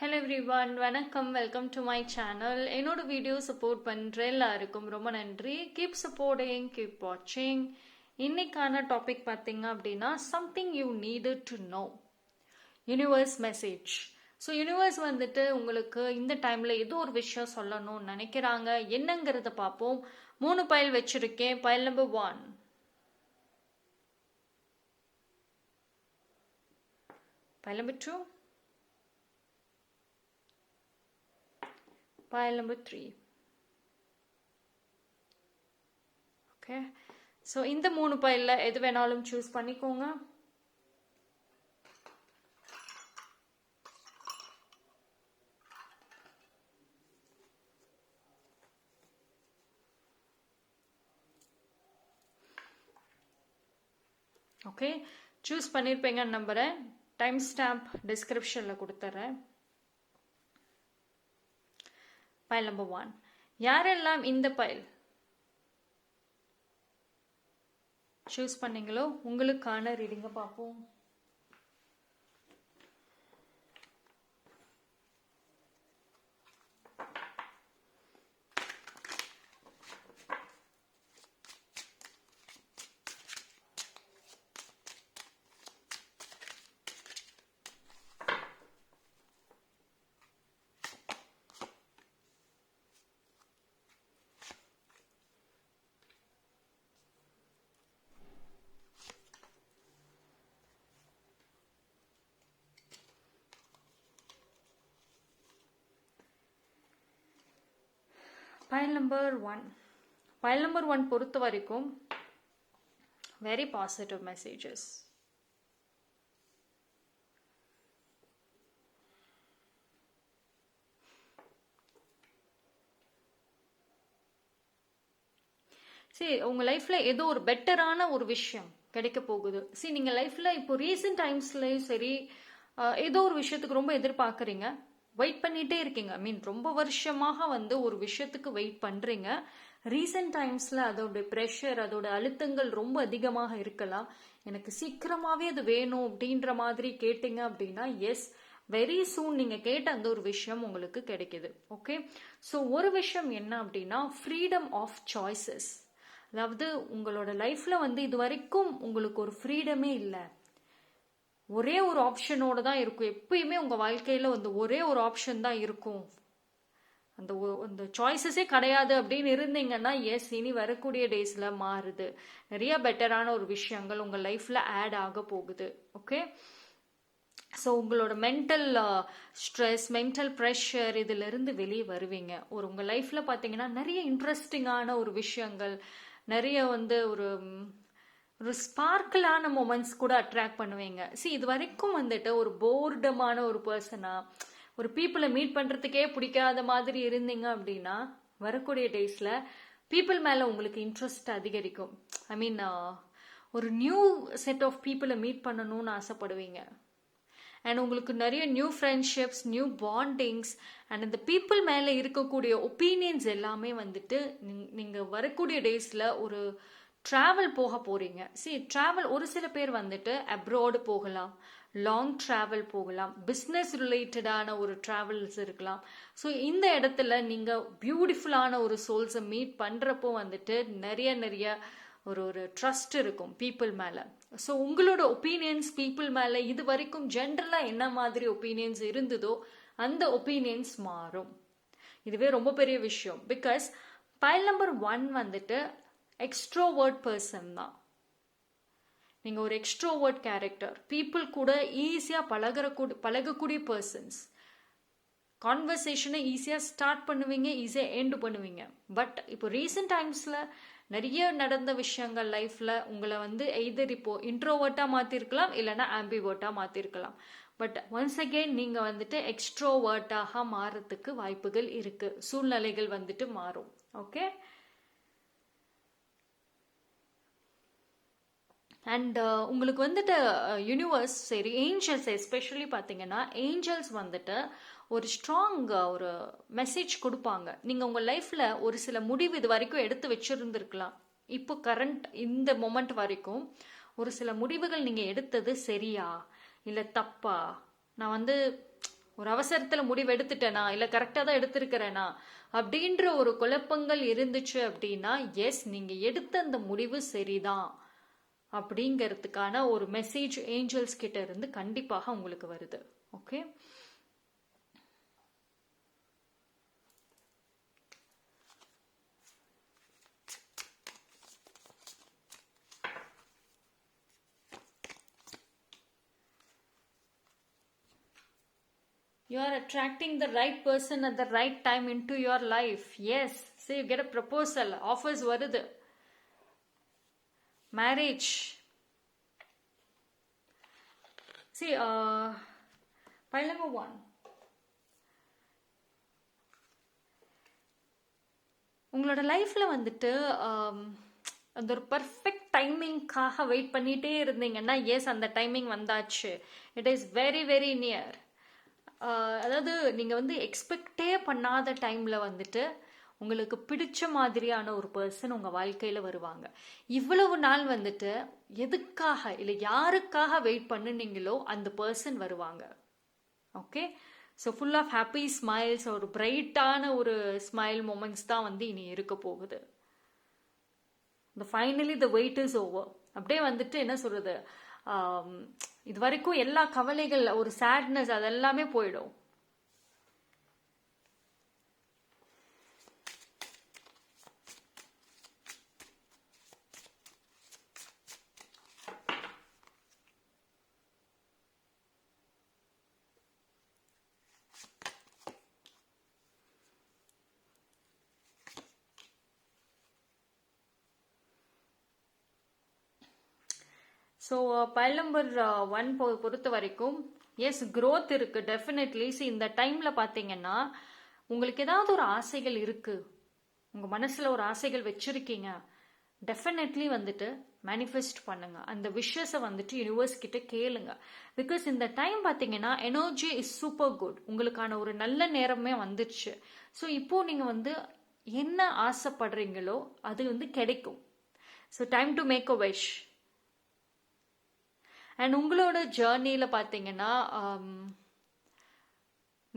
Hello everyone, வணக்கம். Welcome to my channel. என்னோட video support பண்ணுற எல்லாருக்கும் ரொம்ப நன்றி. கீப் சப்போர்ட்டிங், கீப் வாட்சிங். இன்னைக்கான டாபிக் பார்த்தீங்க அப்படின்னா something you needed to know, universe message. So universe வந்துட்டு உங்களுக்கு இந்த டைமில் ஏதோ ஒரு விஷயம் சொல்லணும்னு நினைக்கிறாங்க. என்னங்கிறத பார்ப்போம். 3 பைல் வச்சுருக்கேன். File number 1, pile number 2, pile number 3. Okay, so இந்த 3 பைலில் எது வேணாலும் சூஸ் பண்ணிக்கோங்க. ஓகே, சூஸ் பண்ணியிருப்பீங்கன்னு நம்புகிறேன். டைம் ஸ்டாம்ப் டிஸ்கிரிப்ஷனில் கொடுத்துட்றேன். பைல் நம்பர் 1, யாரெல்லாம் இந்த பைல் சூஸ் பண்ணீங்களோ உங்களுக்கான ரீடிங்கை பார்ப்போம். பைல் நம்பர் 1, பைல் நம்பர் 1 பொறுத்த வரைக்கும் வெரி பாசிட்டிவ் மெசேஜஸ். சரி, உங்கள் லைஃப்பில் ஏதோ ஒரு பெட்டரான ஒரு விஷயம் கிடைக்க போகுது. சரி, நீங்கள் லைஃப்பில் இப்போ ரீசெண்ட் டைம்ஸ்லேயும் சரி ஏதோ ஒரு விஷயத்துக்கு ரொம்ப எதிர்பார்க்குறீங்க, வெயிட் பண்ணிகிட்டே இருக்கீங்க. ஐ மீன் ரொம்ப வருஷமாக ஒரு விஷயத்துக்கு வெயிட் பண்ணுறீங்க. ரீசெண்ட் டைம்ஸில் அதோட ப்ரெஷர், அதோட அழுத்தங்கள் ரொம்ப அதிகமாக இருக்கலாம். எனக்கு சீக்கிரமாகவே அது வேணும் அப்படின்ற மாதிரி கேட்டிங்க அப்படின்னா எஸ், வெரி சூன் நீங்கள் கேட்ட அந்த ஒரு விஷயம் உங்களுக்கு கிடைக்குது. ஓகே, ஸோ ஒரு விஷயம் என்ன அப்படின்னா ஃப்ரீடம் ஆஃப் சாய்ஸஸ். அதாவது உங்களோட லைஃப்பில் இது வரைக்கும் உங்களுக்கு ஒரு ஃப்ரீடமே இல்லை. ஒரே ஒரு ஆப்ஷனோட தான் இருக்கும். எப்பயுமே உங்கள் வாழ்க்கையில் ஒரே ஒரு ஆப்ஷன் தான் இருக்கும். அந்த சாய்ஸஸே கிடையாது அப்படின்னு இருந்தீங்கன்னா எஸ், இனி வரக்கூடிய டேஸில் மாறுது. நிறைய பெட்டரான ஒரு விஷயங்கள் உங்கள் லைஃப்பில் ஆட் ஆக போகுது. ஓகே, ஸோ உங்களோட மென்டல் ஸ்ட்ரெஸ், மென்டல் ப்ரெஷர் இதிலிருந்து வெளியே வருவீங்க. உங்கள் லைஃப்பில் பார்த்தீங்கன்னா நிறைய இன்ட்ரெஸ்டிங்கான ஒரு விஷயங்கள், நிறைய ஒரு ஸ்பார்க்கிளான மொமெண்ட்ஸ் கூட அட்ராக்ட் பண்ணுவீங்க. இது வரைக்கும் ஒரு போர்டமான ஒரு பர்சனா, ஒரு பீப்புளை மீட் பண்ணுறதுக்கே பிடிக்காத மாதிரி இருந்தீங்க அப்படின்னா வரக்கூடிய டேஸில் பீப்புள் மேலே உங்களுக்கு இன்ட்ரெஸ்ட் அதிகரிக்கும். ஐ மீன் ஒரு நியூ செட் ஆஃப் பீப்புளை மீட் பண்ணணும்னு ஆசைப்படுவீங்க. அண்ட் உங்களுக்கு நிறைய new friendships, new bondings and இந்த பீப்புள் மேலே இருக்கக்கூடிய ஒப்பீனியன்ஸ் எல்லாமே நீங்கள் வரக்கூடிய டேஸில் ஒரு ட்ராவல் போக போகிறீங்க. ட்ராவல் ஒரு சில பேர் அப்ராடு போகலாம், லாங் ட்ராவல் போகலாம், பிஸ்னஸ் ரிலேட்டடான ஒரு ட்ராவல்ஸ் இருக்கலாம். ஸோ இந்த இடத்துல நீங்கள் பியூட்டிஃபுல்லான ஒரு சோல்ஸை மீட் பண்ணுறப்போ நிறைய ஒரு ட்ரஸ்ட் இருக்கும் பீப்புள் மேலே. ஸோ உங்களோட ஒப்பீனியன்ஸ் பீப்புள் மேலே இது வரைக்கும் ஜென்ரலாக என்ன மாதிரி ஒப்பீனியன்ஸ் இருந்ததோ அந்த ஒப்பீனியன்ஸ் மாறும். இதுவே ரொம்ப பெரிய விஷயம். Because file number 1 extrovert person தான். நீங்கள் ஒரு எக்ஸ்ட்ரோவர்ட் கேரக்டர், பீப்புள் கூட ஈஸியாக பழகக்கூடிய பர்சன்ஸ். கான்வர்சேஷனை ஈஸியாக ஸ்டார்ட் பண்ணுவீங்க, ஈஸியாக எண்டு பண்ணுவீங்க. பட் இப்போ ரீசெண்ட் டைம்ஸில் நிறைய நடந்த விஷயங்கள் லைஃப்பில் உங்களை எய்தர் இப்போ இன்ட்ரோவர்ட்டாக மாற்றிருக்கலாம், இல்லைன்னா ஆம்பிவர்ட்டாக மாற்றிருக்கலாம். பட் ஒன்ஸ் அகெயின் நீங்கள் எக்ஸ்ட்ரோவர்ட்டாக மாறத்துக்கு வாய்ப்புகள் இருக்குது. சூழ்நிலைகள் மாறும். ஓகே, அண்ட் உங்களுக்கு யூனிவர்ஸ் சரி, ஏஞ்சல்ஸ் எஸ்பெஷலி பார்த்தீங்கன்னா ஏஞ்சல்ஸ் ஒரு ஸ்ட்ராங் ஒரு மெசேஜ் கொடுப்பாங்க. நீங்கள் உங்கள் லைஃப்பில் ஒரு சில முடிவு இது வரைக்கும் எடுத்து வச்சுருந்துருக்கலாம். இப்போ கரண்ட் இந்த மொமெண்ட் வரைக்கும் ஒரு சில முடிவுகள் நீங்கள் எடுத்தது சரியா இல்லை தப்பா, நான் ஒரு அவசரத்தில் முடிவு எடுத்துட்டேனா இல்லை கரெக்டாக தான் எடுத்திருக்கிறேனா அப்படின்ற ஒரு குழப்பங்கள் இருந்துச்சு அப்படின்னா எஸ், நீங்கள் எடுத்த அந்த முடிவு சரிதான் அப்படிங்கிறதுக்கான ஒரு மெசேஜ் ஏஞ்சல்ஸ் கிட்ட இருந்து கண்டிப்பாக உங்களுக்கு வருது. Okay, you are attracting the right person at the right time into your life. Yes, so you get a proposal, offers வருது, marriage. See, pile number 1, உங்களோட லைஃப்ல வந்துட்டு அந்த ஒரு பர்ஃபெக்ட் டைமிங்காக வெயிட் பண்ணிட்டே இருந்தீங்கன்னா எஸ், அந்த டைமிங் வந்தாச்சு. It is very very near. அதாவது நீங்கள் வந்து எக்ஸ்பெக்டே பண்ணாத டைமில் வந்துட்டு உங்களுக்கு பிடிச்ச மாதிரியான ஒரு பர்சன் உங்கள் வாழ்க்கையில் வருவாங்க. இவ்வளவு நாள் வந்துட்டு எதுக்காக இல்லை யாருக்காக வெயிட் பண்ணுனீங்களோ அந்த பர்சன் வருவாங்க. Okay, so full of happy smiles, ஒரு பிரைட்டான ஒரு ஸ்மைல் மூமெண்ட்ஸ் தான் வந்து இனி இருக்க போகுது. இந்த finally the wait is over. அப்படியே வந்துட்டு என்ன சொல்றது, இது வரைக்கும் எல்லா கவலைகள், ஒரு சேட்னஸ், அதெல்லாமே போயிடும். ஸோ பைல் நம்பர் 1 பொறுத்த வரைக்கும் எஸ், growth இருக்கு டெஃபினெட்லி. இந்த டைம்ல பார்த்தீங்கன்னா உங்களுக்கு ஏதாவது ஒரு ஆசைகள் இருக்கு, உங்க மனசுல ஒரு ஆசைகள் வச்சிருக்கீங்க, டெஃபினெட்லி வந்துட்டு மேனிஃபெஸ்ட் பண்ணுங்க. அந்த விஷஸை வந்துட்டு யூனிவர்ஸ் கிட்ட கேளுங்க. பிகாஸ் இந்த டைம் பார்த்தீங்கன்னா எனர்ஜி இஸ் சூப்பர் குட். உங்களுக்கான ஒரு நல்ல நேரமே வந்துடுச்சு. ஸோ இப்போ நீங்க வந்து என்ன ஆசைப்படுறீங்களோ அது வந்து கிடைக்கும். So time to make a wish. And உங்களோட ஜேர்னியில் பார்த்தீங்கன்னா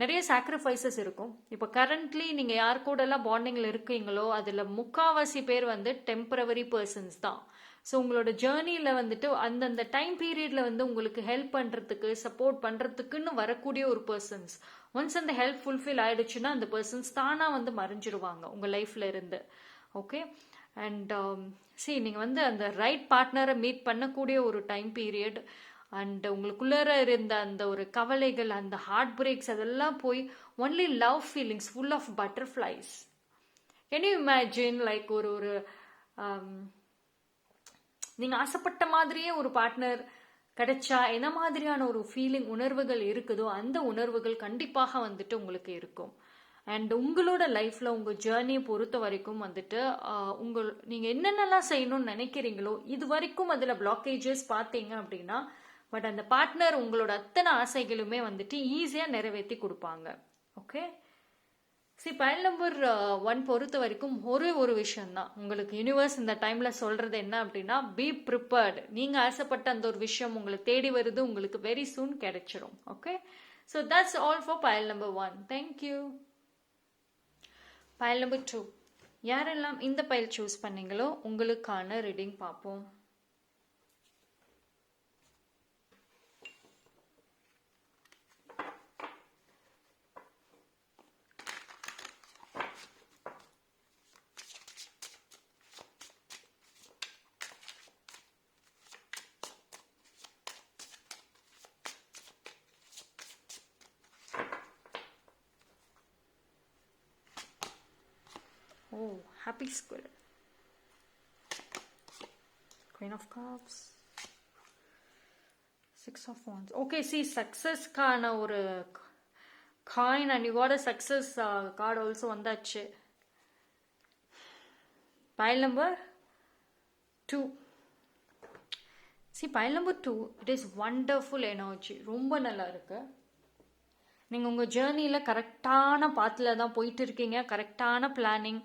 நிறைய சாக்ரிஃபைசஸ் இருக்கும். இப்போ கரண்ட்லி நீங்கள் யார் கூடலாம் பாண்டிங்கில் இருக்கீங்களோ அதில் முக்கால்வாசி பேர் வந்து டெம்பரவரி பர்சன்ஸ் தான். ஸோ உங்களோட ஜேர்னியில் வந்துட்டு அந்தந்த டைம் பீரியடில் வந்து உங்களுக்கு ஹெல்ப் பண்ணுறதுக்கு, சப்போர்ட் பண்ணுறதுக்குன்னு வரக்கூடிய ஒரு பர்சன்ஸ். ஒன்ஸ் அந்த ஹெல்ப் ஃபுல்ஃபில் ஆயிடுச்சுன்னா அந்த பர்சன்ஸ் தானாக வந்து மறைஞ்சிருவாங்க உங்கள் லைஃப்ல இருந்து. ஓகே, அண்ட் நீங்கள் வந்து அந்த ரைட் பார்ட்னரை மீட் பண்ணக்கூடிய ஒரு டைம் பீரியட். அண்ட் உங்களுக்குள்ளார இருந்த அந்த ஒரு கவலைகள், அந்த ஹார்ட் பிரேக்ஸ், அதெல்லாம் போய் only love feelings, full of butterflies. Can you imagine like ஒரு நீங்கள் ஆசைப்பட்ட மாதிரியே ஒரு பார்ட்னர் கிடைச்சா என்ன மாதிரியான ஒரு ஃபீலிங், உணர்வுகள் இருக்குதோ அந்த உணர்வுகள் கண்டிப்பாக வந்துட்டு உங்களுக்கு இருக்கும். அண்ட் உங்களோட லைஃப்ல உங்க ஜேர்னியை பொறுத்த வரைக்கும் வந்துட்டு நீங்க என்னென்னலாம் செய்யணும்னு நினைக்கிறீங்களோ இது வரைக்கும் அதுல பிளாக்கேஜஸ் பார்த்தீங்க அப்படின்னா, பட் அந்த பார்ட்னர் உங்களோட அத்தனை ஆசைகளுமே வந்துட்டு ஈஸியா நிறைவேற்றி கொடுப்பாங்க. ஓகே, பைல் நம்பர் 1 பொறுத்த வரைக்கும் ஒரு விஷயம்தான் உங்களுக்கு யூனிவர்ஸ் இந்த டைம்ல சொல்றது என்ன அப்படின்னா, பி ப்ரிப்பேர்டு. நீங்க ஆசைப்பட்ட அந்த ஒரு விஷயம் உங்களை தேடி வருது, உங்களுக்கு வெரி சூன் கிடைச்சிடும். Okay, so that's all for file number 1. Thank you. File number 2, யாரெல்லாம் இந்த பைல் சூஸ் பண்ணீங்களோ உங்களுக்கான ரீடிங் பார்ப்போம். Oh, happy squirrel. Queen of Cups. 6 of Wands. Okay, see, success கான ஒரு coin and you got a success card also வந்தாச்சு. Pile number 2. See, pile number 2, it is wonderful energy. ரொம்ப நல்லா இருக்கு. நீங்கள் உங்கள் ஜேர்னியில் கரெக்டான பாத்தில் தான் போயிட்டு இருக்கீங்க. கரெக்டான பிளானிங்,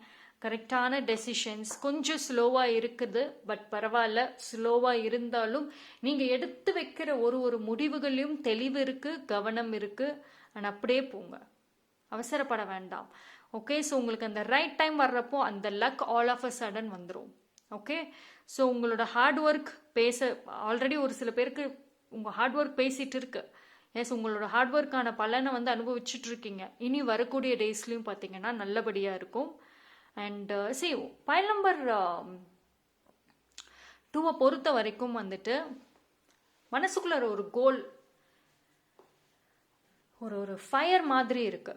கரெக்டான டெசிஷன்ஸ். கொஞ்சம் ஸ்லோவாக இருக்குது, பட் பரவாயில்ல. ஸ்லோவாக இருந்தாலும் நீங்கள் எடுத்து வைக்கிற ஒரு முடிவுகளையும் தெளிவு இருக்குது, கவனம் இருக்குது. அண்ட் அப்படியே போங்க, அவசரப்பட வேண்டாம். ஓகே, ஸோ உங்களுக்கு அந்த ரைட் டைம் வர்றப்போ அந்த luck all of a sudden வந்துடும். ஓகே, ஸோ உங்களோட ஹார்ட் ஒர்க் ஆல்ரெடி ஒரு சில பேருக்கு உங்கள் ஹார்ட் ஒர்க் பேசிட்டு இருக்கு. எஸ், உங்களோட ஹார்ட் ஒர்க்கான பலனை வந்து அனுபவிச்சுட்டு இருக்கீங்க. இனி வரக்கூடிய டேஸ்லையும் பார்த்தீங்கன்னா நல்லபடியாக இருக்கும். அண்ட் பைல் நம்பர் 2 பொறுத்த வரைக்கும் வந்துட்டு மனசுக்குள்ள ஒரு கோல், ஒரு ஃபயர் மாதிரி இருக்கு.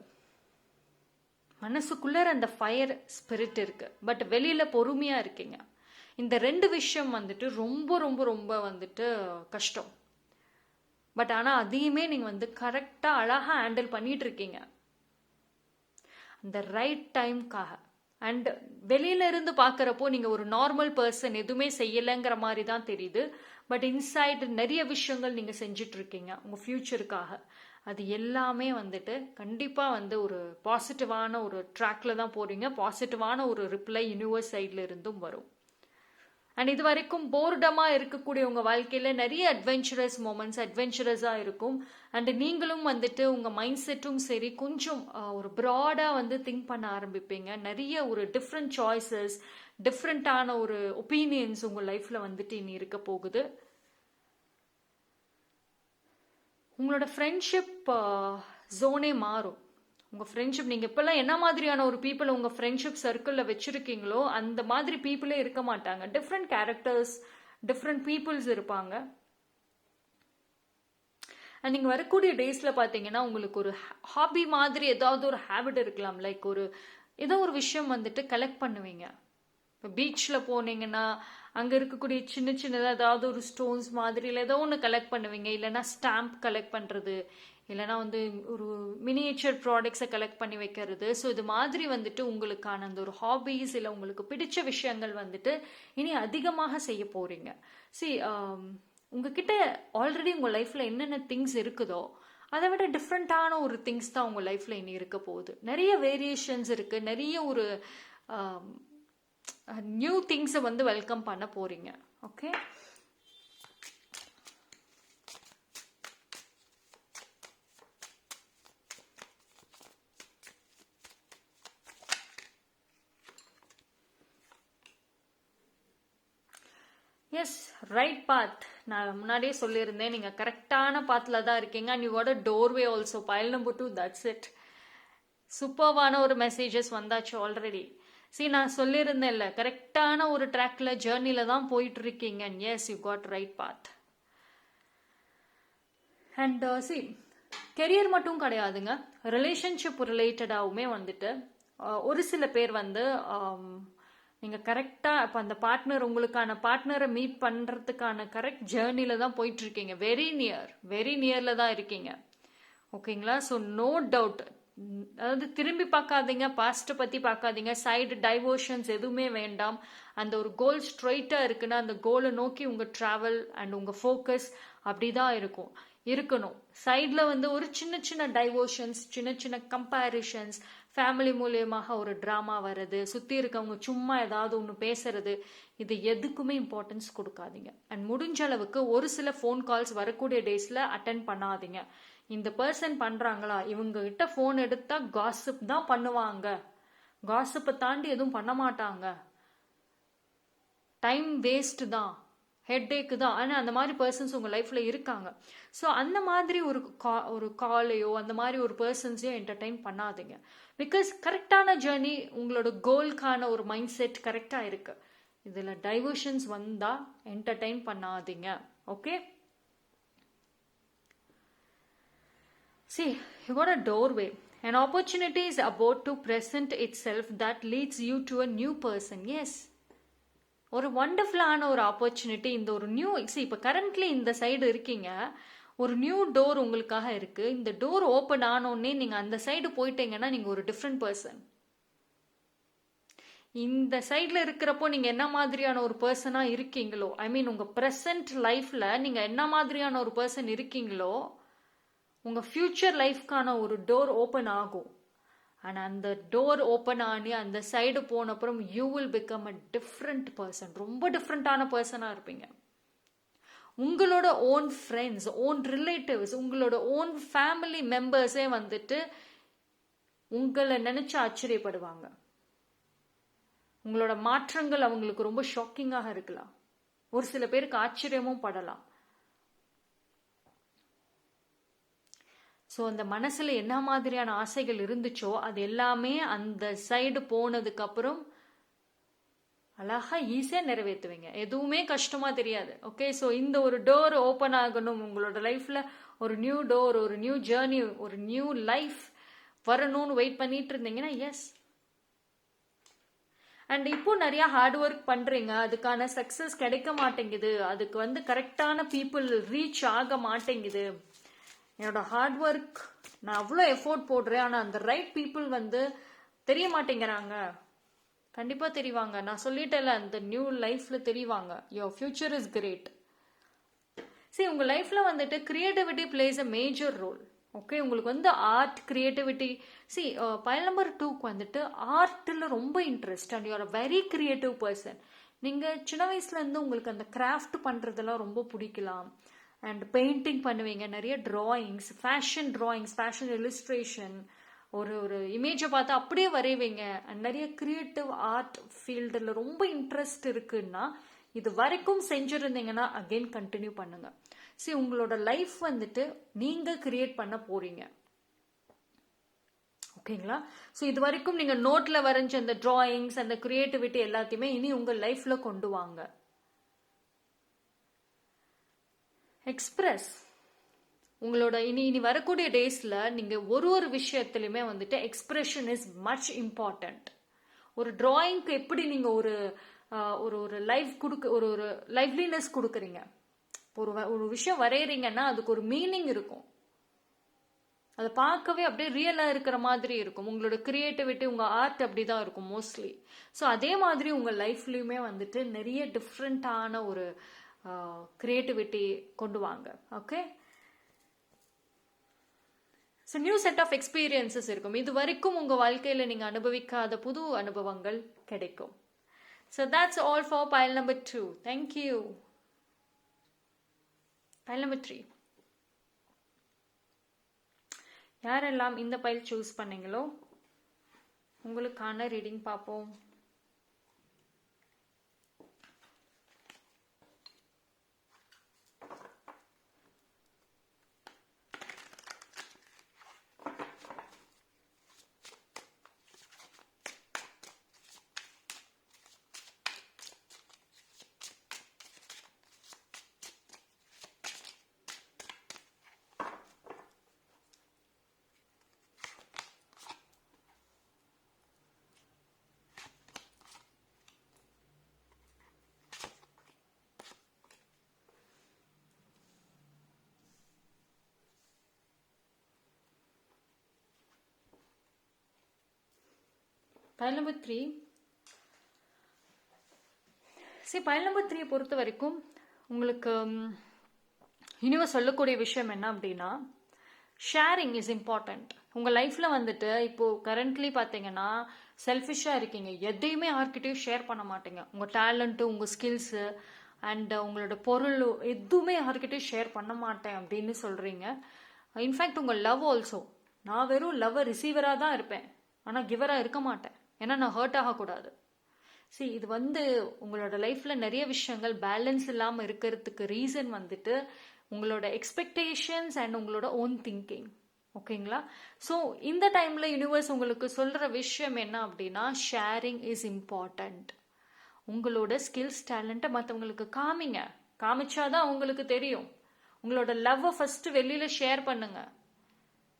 மனசுக்குள்ள அந்த ஃபயர் ஸ்பிரிட் இருக்கு, பட் வெளியில பொறுமையா இருக்கீங்க. இந்த 2 விஷயம் வந்துட்டு ரொம்ப ரொம்ப ரொம்ப வந்துட்டு கஷ்டம். பட் ஆனால் அதையுமே நீங்கள் வந்து கரெக்டாக அழகாக ஹேண்டில் பண்ணிட்டு இருக்கீங்க அந்த ரைட் டைம்காக. அண்ட் வெளியில இருந்து பார்க்குறப்போ நீங்கள் ஒரு நார்மல் பர்சன், எதுவுமே செய்யலைங்கிற மாதிரி தான் தெரியுது. பட் இன்சைடு நிறைய விஷயங்கள் நீங்கள் செஞ்சுட்டு இருக்கீங்க உங்கள் ஃப்யூச்சருக்காக. அது எல்லாமே வந்துட்டு கண்டிப்பாக வந்து ஒரு பாசிட்டிவான ஒரு ட்ராக்ல தான் போறீங்க. பாசிட்டிவான ஒரு ரிப்ளை யூனிவர்ஸ் சைட்ல இருந்தும் வரும். அண்ட் இது வரைக்கும் போர்டமாக இருக்கக்கூடிய உங்கள் வாழ்க்கையில் நிறைய அட்வென்ச்சரஸ் மூமெண்ட்ஸ் அட்வென்ச்சரஸாக இருக்கும். அண்ட் நீங்களும் வந்துட்டு உங்கள் மைண்ட் செட்டும் சரி கொஞ்சம் ஒரு ப்ராடாக வந்து திங்க் பண்ண ஆரம்பிப்பீங்க. நிறைய ஒரு டிஃப்ரெண்ட் சாய்ஸஸ், டிஃப்ரெண்ட்டான ஒரு ஒப்பீனியன்ஸ் உங்கள் லைஃப்பில் வந்துட்டு இனி இருக்க போகுது. உங்களோட ஃப்ரெண்ட்ஷிப் ஜோனே மாறும். உங்கள் ஃப்ரெண்ட்ஷிப், நீங்கள் இப்போல்லாம் என்ன மாதிரியான ஒரு பீப்புளை உங்கள் ஃப்ரெண்ட்ஷிப் சர்க்கிளில் வச்சுருக்கீங்களோ அந்த மாதிரி பீப்புளே இருக்க மாட்டாங்க. டிஃப்ரெண்ட் கேரக்டர்ஸ், டிஃப்ரெண்ட் பீப்புள்ஸ் இருப்பாங்க. அண்ட் நீங்கள் வரக்கூடிய டேஸில் பார்த்தீங்கன்னா உங்களுக்கு ஒரு ஹாபி மாதிரி ஏதாவது ஒரு ஹேபிட் இருக்கலாம். லைக் ஏதோ ஒரு விஷயம் வந்துட்டு கலெக்ட் பண்ணுவீங்க. இப்போ பீச்சில் போனீங்கன்னா அங்கே இருக்கக்கூடிய சின்ன சின்னதாக ஏதாவது ஒரு ஸ்டோன்ஸ் மாதிரி இல்லை ஏதோ ஒன்று கலெக்ட் பண்ணுவீங்க. இல்லைன்னா ஸ்டாம்ப் கலெக்ட் பண்ணுறது, இல்லைனா வந்து ஒரு மினியேச்சர் ப்ராடக்ட்ஸை கலெக்ட் பண்ணி வைக்கிறது. ஸோ இது மாதிரி வந்துட்டு உங்களுக்கான அந்த ஒரு ஹாபீஸ் இல்லை உங்களுக்கு பிடிச்ச விஷயங்கள் வந்துட்டு இனி அதிகமாக செய்ய போறீங்க. உங்ககிட்ட ஆல்ரெடி உங்கள் லைஃப்பில் என்னென்ன திங்ஸ் இருக்குதோ அதை விட டிஃப்ரெண்ட்டான ஒரு திங்ஸ் தான் உங்கள் லைஃப்பில் இனி இருக்க போகுது. நிறைய வேரியேஷன்ஸ் இருக்குது. நிறைய ஒரு நியூ திங்ஸை வந்து வெல்கம் பண்ண போறீங்க. Okay, yes, right path. நான் முன்னாடியே சொல்லியிருந்தேன், நீங்கள் கரெக்டான பாத்தில் தான் இருக்கீங்க. And you got a doorway also. File number 2, that's it. சூப்பர்வான ஒரு மெசேஜஸ் வந்தாச்சு ஆல்ரெடி. நான் சொல்லியிருந்தேன்ல, கரெக்டான ஒரு ட்ராக்ல ஜேர்னில தான் போயிட்டு இருக்கீங்க. And yes, you got right path. And career மட்டும் கிடையாதுங்க, ரிலேஷன்ஷிப் ரிலேட்டடாகவுமே வந்துட்டு ஒரு சில பேர் வந்து நீங்கள் கரெக்டாக இப்போ அந்த பார்ட்னர், உங்களுக்கான பார்ட்னரை மீட் பண்ணுறதுக்கான கரெக்ட் ஜேர்னியில் தான் போயிட்டுருக்கீங்க. வெரி நியரில் தான் இருக்கீங்க. ஓகேங்களா? ஸோ நோ டவுட், அதாவது திரும்பி பார்க்காதீங்க, பாஸ்ட்டை பற்றி பார்க்காதீங்க, சைடு டைவர்ஷன்ஸ் எதுவுமே வேண்டாம். அந்த ஒரு கோல் ஸ்ட்ரைட்டாக இருக்குன்னா அந்த கோலை நோக்கி உங்கள் ட்ராவல் அண்ட் உங்கள் ஃபோக்கஸ் அப்படி தான் இருக்கணும். சைடில் வந்து ஒரு சின்ன சின்ன டைவர்ஷன்ஸ், சின்ன சின்ன கம்பேரிஷன்ஸ், ஃபேமிலி மூலியமாக ஒரு ட்ராமா வர்றது, சுற்றி இருக்கவங்க சும்மா ஏதாவது ஒன்று பேசுறது, இது எதுக்குமே இம்பார்ட்டன்ஸ் கொடுக்காதீங்க. அண்ட் முடிஞ்ச அளவுக்கு ஒரு சில ஃபோன் கால்ஸ் வரக்கூடிய டேஸில் அட்டென்ட் பண்ணாதீங்க. இந்த பர்சன் பண்ணுறாங்களா, இவங்க கிட்ட ஃபோன் எடுத்தா காசிப் தான் பண்ணுவாங்க, காசிப்பை தாண்டி எதுவும் பண்ண மாட்டாங்க, டைம் வேஸ்ட் தான், ஹெட்டேக்கு தான். ஆனால் அந்த மாதிரி பர்சன்ஸ் உங்கள் லைஃப்பில் இருக்காங்க. ஸோ அந்த மாதிரி ஒரு காலையோ அந்த மாதிரி ஒரு பர்சன்ஸையோ என்டர்டைன் பண்ணாதீங்க. பிகாஸ் கரெக்டான ஜேர்னி, உங்களோட கோல்கான ஒரு மைண்ட் செட் கரெக்டாக இருக்கு. இதில் டைவர்ஷன்ஸ் வந்தால் என்டர்டைன் பண்ணாதீங்க. Okay, you got a doorway. An opportunity is about to present itself that leads you to a new person. Yes, ஒரு வண்டர்ஃபுல்லான ஒரு ஆப்பர்ச்சுனிட்டி. இந்த ஒரு நியூ இப்போ கரண்ட்லி இந்த சைடு இருக்கீங்க, ஒரு நியூ டோர் உங்களுக்காக இருக்கு. இந்த டோர் ஓப்பன் ஆனோடனே நீங்கள் அந்த சைடு போயிட்டீங்கன்னா நீங்கள் ஒரு டிஃப்ரெண்ட் பர்சன். இந்த சைடில் இருக்கிறப்போ நீங்கள் என்ன மாதிரியான ஒரு பர்சனாக இருக்கீங்களோ, ஐ மீன் உங்கள் ப்ரெசன்ட் லைஃப்பில் நீங்கள் என்ன மாதிரியான ஒரு பர்சன் இருக்கீங்களோ, உங்கள் ஃப்யூச்சர் லைஃப்கான ஒரு டோர் ஓப்பன் ஆகும். ஆனால் அந்த டோர் ஓப்பன் ஆனி அந்த சைடு போன அப்புறம் you will become a different person. ரொம்ப டிஃப்ரெண்ட்டான பர்சனாக இருப்பீங்க. உங்களோட ஓன் ஃப்ரெண்ட்ஸ், ஓன் ரிலேட்டிவ்ஸ், உங்களோட ஓன் ஃபேமிலி மெம்பர்ஸே வந்துட்டு உங்களை நினைச்சு ஆச்சரியப்படுவாங்க. உங்களோட மாற்றங்கள் அவங்களுக்கு ரொம்ப ஷாக்கிங்காக இருக்கலாம். ஒரு சில பேருக்கு ஆச்சரியமும் படலாம். ஸோ அந்த மனசுல என்ன மாதிரியான ஆசைகள் இருந்துச்சோ அது எல்லாமே அந்த சைடு போனதுக்கு அப்புறம் அழகா ஈஸியா நிறைவேற்றுவீங்க. எதுவுமே கஷ்டமா தெரியாது. ஓகே, ஸோ இந்த ஒரு டோர் ஓப்பன் ஆகணும் உங்களோட லைஃப்ல, ஒரு நியூ டோர், ஒரு நியூ ஜேர்னி, ஒரு நியூ லைஃப் வரணும்னு வெயிட் பண்ணிட்டு இருந்தீங்கன்னா எஸ். அண்ட் இப்போ நிறைய ஹார்ட் ஒர்க் பண்றீங்க, அதுக்கான சக்சஸ் கிடைக்க மாட்டேங்குது, அதுக்கு வந்து கரெக்டான பீப்புள் ரீச் ஆக மாட்டேங்குது. என்னோட ஹார்ட் ஒர்க், நான் அவ்வளோ எஃபோர்ட் போடுறேன், ஆனால் அந்த ரைட் பீப்புள் வந்து தெரிய மாட்டேங்கிறாங்க. கண்டிப்பா தெரிவாங்க. நான் சொல்லிட்டேன்ல, அந்த நியூ லைஃப்ல தெரிவாங்க. Your future is great. சரி, உங்க லைஃப்ல வந்துட்டு creativity plays a major role. Okay, உங்களுக்கு வந்து ஆர்ட், கிரியேட்டிவிட்டி. பைல் நம்பர் 2க்கு வந்துட்டு ஆர்ட்டில் ரொம்ப interest and you are a very creative person. நீங்கள் சின்ன வயசுலேருந்து உங்களுக்கு அந்த கிராஃப்ட் பண்ணுறதெல்லாம் ரொம்ப பிடிக்கலாம். அண்ட் பெயிண்டிங் பண்ணுவீங்க, நிறைய drawings, fashion drawings, fashion illustration, ஒரு இமேஜை பார்த்து அப்படியே வரைவீங்க. அண்ட் நிறைய கிரியேட்டிவ் ஆர்ட் ஃபீல்டில் ரொம்ப இன்ட்ரெஸ்ட் இருக்குன்னா இது வரைக்கும் செஞ்சுருந்தீங்கன்னா அகெயின் கண்டினியூ பண்ணுங்க. சரி, உங்களோட லைஃப் வந்துட்டு நீங்க கிரியேட் பண்ண போறீங்க. ஓகேங்களா? ஸோ இது வரைக்கும் நீங்க நோட்ல வரைஞ்ச அந்த டிராயிங்ஸ், அந்த கிரியேட்டிவிட்டி எல்லாத்தையுமே இனி உங்க லைஃப்ல கொண்டு வாங்க. எக்ஸ்பிரஸ். உங்களோட இனி வரக்கூடிய டேஸ்ல நீங்க ஒரு விஷயத்திலுமே வந்துட்டு எக்ஸ்பிரஷன் இஸ் மச் இம்பார்ட்டன்ட். ஒரு டிராயிங்க்கு எப்படி நீங்க ஒரு ஒரு லைஃப் கொடுக்க, ஒரு லைவ்லினஸ் கொடுக்குறீங்க. ஒரு விஷயம் வரைகிறீங்கன்னா அதுக்கு ஒரு மீனிங் இருக்கும். அதை பார்க்கவே அப்படியே ரியலா இருக்கிற மாதிரி இருக்கும். உங்களோட கிரியேட்டிவிட்டி, உங்க ஆர்ட் அப்படிதான் இருக்கும் மோஸ்ட்லி. ஸோ அதே மாதிரி உங்க லைஃப்லயுமே வந்துட்டு நிறைய டிஃப்ரெண்டான ஒரு கிரியேட்டிவிட்டி கொண்டு வாங்க. Okay, so new set of experiences இருக்கும். இது வரைக்கும் உங்க வாழ்க்கையில நீங்க அனுபவிக்காத புது அனுபவங்கள் கிடைக்கும். So that's all for pile number 2. Thank you. pile number 3. யாரெல்லாம் இந்த பைல் சூஸ் பண்ணீங்களோ உங்களுக்கான ரீடிங் பார்ப்போம். File number 3. பைல் நம்பர் 3 பொறுத்த வரைக்கும் உங்களுக்கு யூனிவர்ஸ் சொல்லக்கூடிய விஷயம் என்ன அப்படின்னா, ஷேரிங் இஸ் இம்பார்ட்டன்ட். உங்கள் லைஃப்பில் வந்துட்டு இப்போது கரண்ட்லி பார்த்தீங்கன்னா செல்ஃபிஷாக இருக்கீங்க. எதையுமே யார்கிட்டையும் ஷேர் பண்ண மாட்டீங்க. உங்கள் டேலண்ட்டு, உங்கள் ஸ்கில்ஸு அண்ட் உங்களோட பொருள் எதுவுமே யார்கிட்டையும் ஷேர் பண்ண மாட்டேன் அப்படின்னு சொல்கிறீங்க. இன்ஃபேக்ட் உங்கள் லவ் ஆல்சோ, நான் வெறும் லவ்வர் ரிசீவராக தான் இருப்பேன், ஆனால் கிவராக இருக்க மாட்டேன், ஏன்னா நான் ஹர்ட் ஆகக்கூடாது. இது வந்து உங்களோட லைஃப்பில் நிறைய விஷயங்கள் பேலன்ஸ் இல்லாமல் இருக்கிறதுக்கு ரீசன் வந்துட்டு உங்களோட எக்ஸ்பெக்டேஷன்ஸ் அண்ட் உங்களோட ஓன் திங்கிங். ஓகேங்களா? ஸோ இந்த டைமில் யூனிவர்ஸ் உங்களுக்கு சொல்கிற விஷயம் என்ன அப்படின்னா, ஷேரிங் இஸ் இம்பார்ட்டண்ட். உங்களோட ஸ்கில்ஸ், டேலண்ட்டை மற்றவங்களுக்கு காமிங்க. காமிச்சாதான் உங்களுக்கு தெரியும். உங்களோட லவ்வை ஃபஸ்ட்டு வெளியில் ஷேர் பண்ணுங்க.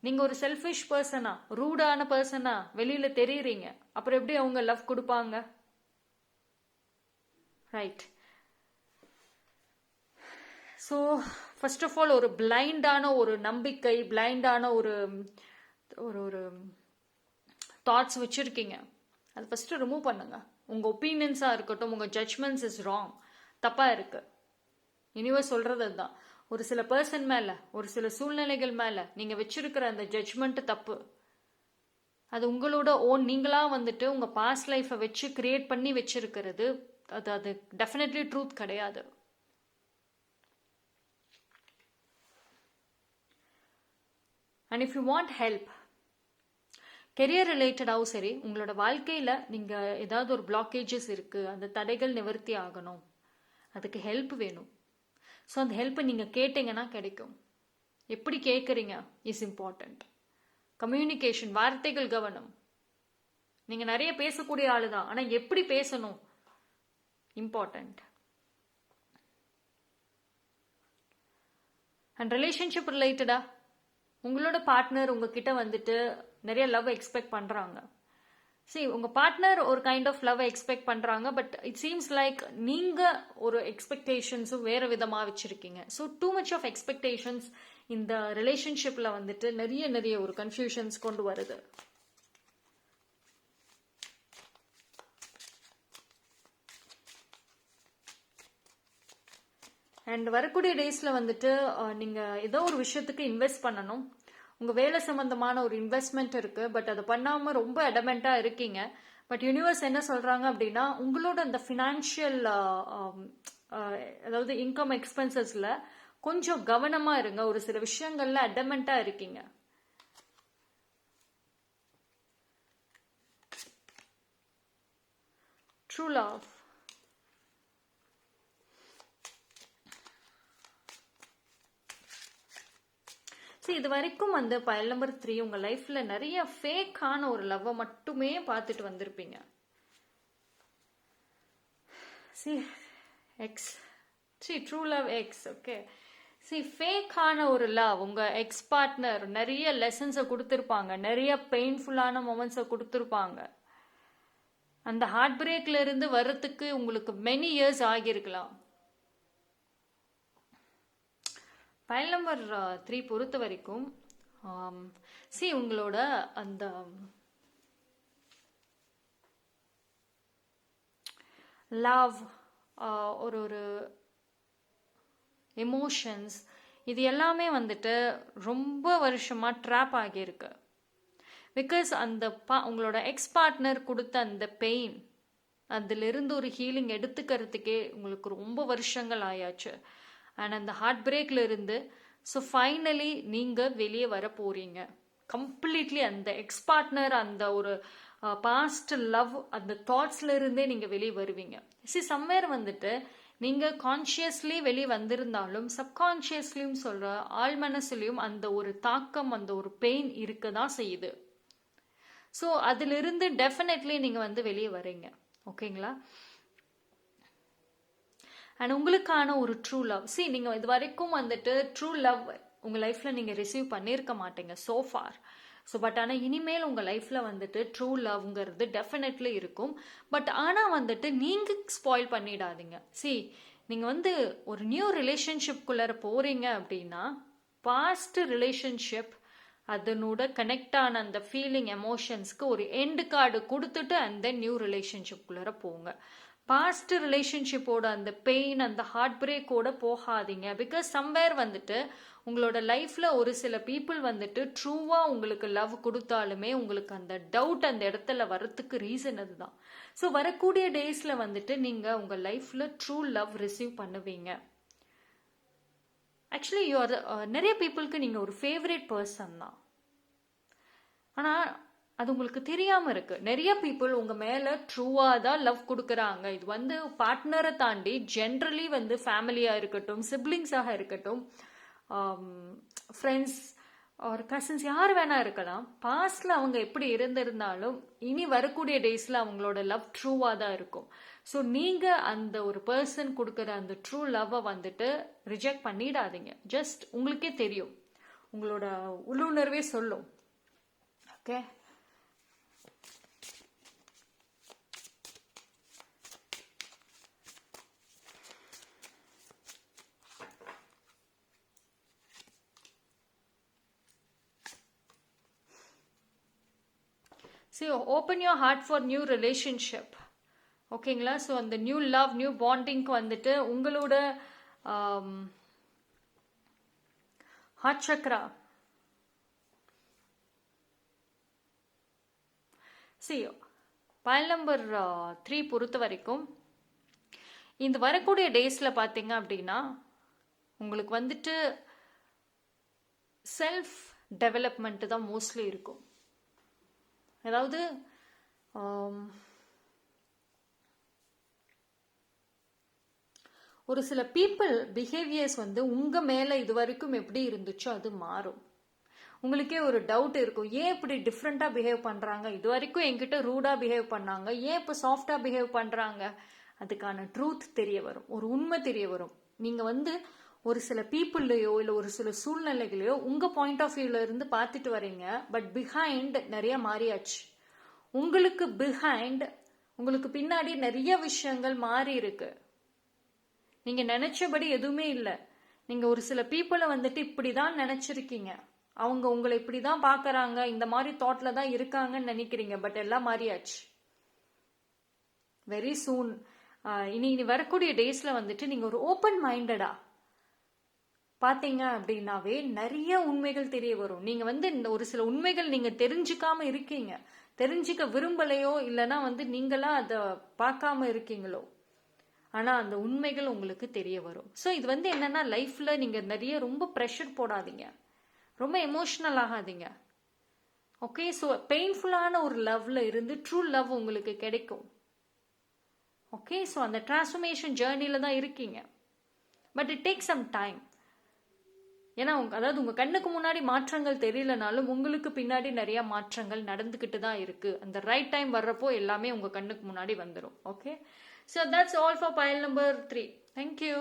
நீங்க ஒரு செல்ஃபிஷ் பர்சனா, ரூடான பர்சனா வெளியில தெரியுறீங்க, அப்புறம் எப்படி அவங்க லவ் கொடுப்பாங்க? Right. So first of all ஒரு பிளைண்டான ஒரு நம்பிக்கை, பிளைண்டான ஒரு ஒரு தாட்ஸ் வச்சிருக்கீங்க, அது ஃபர்ஸ்ட் ரிமூவ் பண்ணுங்க. உங்க ஒப்பீனியன்ஸா இருக்கட்டும், உங்க ஜட்ஜ்மெண்ட்ஸ் இஸ் ராங், தப்பா இருக்கு. யூனிவர்ஸ் சொல்றது அதுதான். ஒரு சில பர்சன் மேல, ஒரு சில சூழ்நிலைகள் மேல நீங்க வச்சிருக்கிற அந்த ஜட்ஜ்மெண்ட் தப்பு. அது உங்களோட ஓன், நீங்களா வந்துட்டு உங்க பாஸ்ட் லைஃபை வச்சு கிரியேட் பண்ணி வச்சிருக்கிறது. அது டெஃபினெட்லி ட்ரூத் கிடையாது. And if you want help, career ரிலேட்டடாகவும் சரி, உங்களோட வாழ்க்கையில் நீங்கள் ஏதாவது ஒரு பிளாக்கேஜஸ் இருக்குது, அந்த தடைகள் நிவர்த்தி ஆகணும், அதுக்கு ஹெல்ப் வேணும். ஸோ அந்த ஹெல்ப்பை நீங்கள் கேட்டீங்கன்னா கிடைக்கும். எப்படி கேட்குறீங்க இஸ் இம்பார்ட்டண்ட். கம்யூனிகேஷன், வார்த்தைகள் கவனம். நீங்கள் நிறைய பேசக்கூடிய ஆளு தான், ஆனால் எப்படி பேசணும் இம்பார்ட்டண்ட். அண்ட் ரிலேஷன்ஷிப் ரிலேட்டடா உங்களோட பார்ட்னர் உங்ககிட்ட வந்துட்டு நிறைய லவ் எக்ஸ்பெக்ட் பண்ணுறாங்க. சரி, உங்கள் பார்ட்னர் ஒரு கைண்ட் ஆஃப் லவ் எக்ஸ்பெக்ட் பண்ணுறாங்க, பட் இட் சீம்ஸ் லைக் நீங்கள் ஒரு எக்ஸ்பெக்டேஷன்ஸும் வேறு விதமாக வச்சுருக்கீங்க. So too much of expectations இந்த ரிலேஷன்ஷிப்பில் வந்துட்டு நிறைய ஒரு கன்ஃபியூஷன்ஸ் கொண்டு வருது. அண்ட் வரக்கூடிய டேஸில் வந்துட்டு நீங்கள் ஏதோ ஒரு விஷயத்துக்கு இன்வெஸ்ட் பண்ணணும். உங்கள் வேலை சம்மந்தமான ஒரு இன்வெஸ்ட்மெண்ட் இருக்குது, பட் அதை பண்ணாமல் ரொம்ப அடமெண்ட்டாக இருக்கீங்க. பட் யூனிவர்ஸ் என்ன சொல்கிறாங்க அப்படின்னா, உங்களோட அந்த ஃபினான்ஷியல் அதாவது இன்கம் எக்ஸ்பென்சஸில் கொஞ்சம் கவனமாக இருங்க. ஒரு சில விஷயங்கள்ல அடமெண்ட்டாக இருக்கீங்க. True love. சரி, இது வரைக்கும் வந்து பைல் நம்பர் 3 உங்கள் லைஃப்பில் நிறைய ஃபேக்கான ஒரு லவ்வை மட்டுமே பார்த்துட்டு வந்திருப்பீங்க. எக்ஸ், சரி, ட்ரூ லவ் எக்ஸ். ஓகே, சரி, ஃபேக்கான ஒரு லவ். உங்கள் எக்ஸ் பார்ட்னர் நிறைய லெசன்ஸை கொடுத்துருப்பாங்க, நிறைய பெயின்ஃபுல்லான மொமெண்ட்ஸை கொடுத்துருப்பாங்க. அந்த ஹார்ட் பிரேக்ல இருந்து வர்றதுக்கு உங்களுக்கு மெனி இயர்ஸ் ஆகியிருக்கலாம். ஃபைல் நம்பர் 3 பொறுத்த வரைக்கும் உங்களோட அந்த லவ், ஒரு எமோஷன்ஸ், இது எல்லாமே வந்துட்டு ரொம்ப வருஷமாக ட்ராப் ஆகியிருக்கு. பிகாஸ் அந்த உங்களோட எக்ஸ் பார்ட்னர் கொடுத்த அந்த பெயின், அதிலிருந்து ஒரு ஹீலிங் எடுத்துக்கிறதுக்கே உங்களுக்கு ரொம்ப வருஷங்கள் ஆயாச்சு. அண்ட் அந்த ஹார்ட் பிரேக்ல இருந்து ஸோ ஃபைனலி நீங்கள் வெளியே வர போறீங்க கம்ப்ளீட்லி. அந்த எக்ஸ் பார்ட்னர், அந்த ஒரு பாஸ்ட் லவ், அந்த தாட்ஸ்ல இருந்தே நீங்கள் வெளியே வருவீங்க. சம்வேர் வந்துட்டு நீங்கள் கான்ஷியஸ்லி வெளியே வந்திருந்தாலும் சப்கான்ஷியஸ்லியும் சொல்கிற ஆள் மனசுலையும் அந்த ஒரு தாக்கம், அந்த ஒரு பெயின் இருக்க தான் செய்யுது. ஸோ அதிலிருந்து டெஃபினெட்லி நீங்கள் வந்து வெளியே வரீங்க. ஓகேங்களா? அண்ட் உங்களுக்கான ஒரு ட்ரூ லவ், நீங்கள் இது வரைக்கும் வந்துட்டு ட்ரூ லவ் உங்கள் லைஃப்பில் நீங்கள் ரிசீவ் பண்ணியிருக்க மாட்டீங்க so far. பட் ஆனால் இனிமேல் உங்கள் லைஃப்பில் வந்துட்டு ட்ரூ லவ்ங்கிறது டெஃபினெட்லி இருக்கும். பட் ஆனால் வந்துட்டு நீங்கள் ஸ்பாயில் பண்ணிடாதீங்க. நீங்கள் வந்து ஒரு நியூ ரிலேஷன்ஷிப்குள்ளார போகிறீங்க அப்படின்னா, பாஸ்ட் ரிலேஷன்ஷிப் அதனோட கனெக்ட் ஆன அந்த ஃபீலிங், எமோஷன்ஸ்க்கு ஒரு எண்டு கார்டு கொடுத்துட்டு அந்த நியூ ரிலேஷன்ஷிப்குள்ளார போங்க. பாஸ்ட் ரிலேஷன்ஷிப்போட அந்த பெயின், அந்த ஹார்ட் பிரேக்கோட போகாதீங்க. பிகாஸ் சம்வேர் வந்துட்டு உங்களோட லைஃப்ல ஒரு சில பீப்புள் வந்துட்டு ட்ரூவா உங்களுக்கு லவ் கொடுத்தாலுமே உங்களுக்கு அந்த டவுட் அந்த இடத்துல வரத்துக்கு ரீசன் அதுதான். ஸோ வரக்கூடிய டேஸ்ல வந்துட்டு நீங்க உங்க லைஃப்ல ட்ரூ லவ் ரிசீவ் பண்ணுவீங்க. ஆக்சுவலி நிறைய பீப்புளுக்கு நீங்க ஒரு ஃபேவரட் பர்சன் தான், ஆனா அது உங்களுக்கு தெரியாம இருக்கு. நிறைய பீப்புள் உங்க மேல ட்ரூவா தான் லவ் கொடுக்குறாங்க. இது வந்து பார்ட்னரை தாண்டி ஜென்ரலி வந்து ஃபேமிலியா இருக்கட்டும், சிப்ளிங்ஸாக இருக்கட்டும், ஃப்ரெண்ட்ஸ் ஒரு கசின்ஸ், யார் வேணா இருக்கலாம். பாஸ்ட்ல அவங்க எப்படி இருந்திருந்தாலும் இனி வரக்கூடிய டேஸ்ல அவங்களோட லவ் ட்ரூவா தான் இருக்கும். ஸோ நீங்க அந்த ஒரு பர்சன் கொடுக்குற அந்த ட்ரூ லவ்வை வந்துட்டு ரிஜெக்ட் பண்ணிடாதீங்க. ஜஸ்ட் உங்களுக்கே தெரியும், உங்களோட உள்ளுணர்வே சொல்லும். Okay, open your heart for new relationship. ஓகேங்களா? ஸோ அந்த நியூ லவ், நியூ பாண்டிங்க்கு வந்துட்டு உங்களோட ஹார்ட் சக்ரா, பைல் நம்பர் 3 பொறுத்த வரைக்கும் இந்த வரக்கூடிய டேஸ்ல பார்த்தீங்க அப்படின்னா உங்களுக்கு வந்துட்டு செல்ஃப் டெவலப்மெண்ட் தான் மோஸ்ட்லி இருக்கும். அதாவது ஒரு சில பீப்புள் பிஹேவியர்ஸ் வந்து உங்க மேல இது வரைக்கும் எப்படி இருந்துச்சோ அது மாறும். உங்களுக்கே ஒரு டவுட் இருக்கும், ஏன் இப்படி டிஃப்ரெண்டா பிஹேவ் பண்றாங்க, இது வரைக்கும் என்கிட்ட ரூடா பிஹேவ் பண்ணாங்க, ஏன் இப்போ சாஃப்டா பிஹேவ் பண்றாங்க. அதுக்கான ட்ரூத் தெரிய வரும், ஒரு உண்மை தெரிய வரும். நீங்க வந்து ஒரு சில பீப்புள்ளையோ இல்ல ஒரு சில சூழ்நிலைகளையோ உங்க பாயிண்ட் ஆஃப் வியூல இருந்து பார்த்துட்டு வரீங்க, பட் பிஹைண்ட் நிறைய மாறியாச்சு. உங்களுக்கு பின்னாடி நிறைய விஷயங்கள் மாறி இருக்கு. நீங்க நினைச்சபடி எதுவுமே இல்லை. நீங்க ஒரு சில பீப்புளை வந்துட்டு இப்படிதான் நினைச்சிருக்கீங்க, அவங்க உங்களை இப்படிதான் பாக்குறாங்க, இந்த மாதிரி தாட்ல தான் இருக்காங்கன்னு நினைக்கிறீங்க, பட் எல்லாம் மாறியாச்சு. வெரி சூன் இனி வரக்கூடிய டேஸ்ல வந்துட்டு நீங்க ஒரு ஓப்பன் மைண்டடா பாத்தீங்க அப்படின்னாவே நிறைய உண்மைகள் தெரிய வரும். நீங்க வந்து இந்த ஒரு சில உண்மைகள் நீங்க தெரிஞ்சுக்காம இருக்கீங்க, தெரிஞ்சுக்க விரும்பலையோ இல்லைன்னா வந்து நீங்களா அதை பார்க்காம இருக்கீங்களோ, ஆனா அந்த உண்மைகள் உங்களுக்கு தெரிய வரும். ஸோ இது வந்து என்னன்னா, லைஃப்ல நீங்க நிறைய ரொம்ப ப்ரெஷர் போடாதீங்க, ரொம்ப எமோஷனல் ஆகாதீங்க. ஓகே, ஸோ பெயின்ஃபுல்லான ஒரு லவ்ல இருந்து ட்ரூ லவ் உங்களுக்கு கிடைக்கும். ஓகே, ஸோ அந்த டிரான்ஸ்ஃபர்மேஷன் ஜேர்னில தான் இருக்கீங்க, but it take some time. ஏன்னா அதாவது உங்க கண்ணுக்கு முன்னாடி மாற்றங்கள் தெரியலனாலும் உங்களுக்கு பின்னாடி நிறைய மாற்றங்கள் நடந்துகிட்டு தான் இருக்கு. அந்த ரைட் டைம் வர்றப்போ எல்லாமே உங்க கண்ணுக்கு முன்னாடி வந்துடும். Okay, so that's all for pile number 3. Thank you.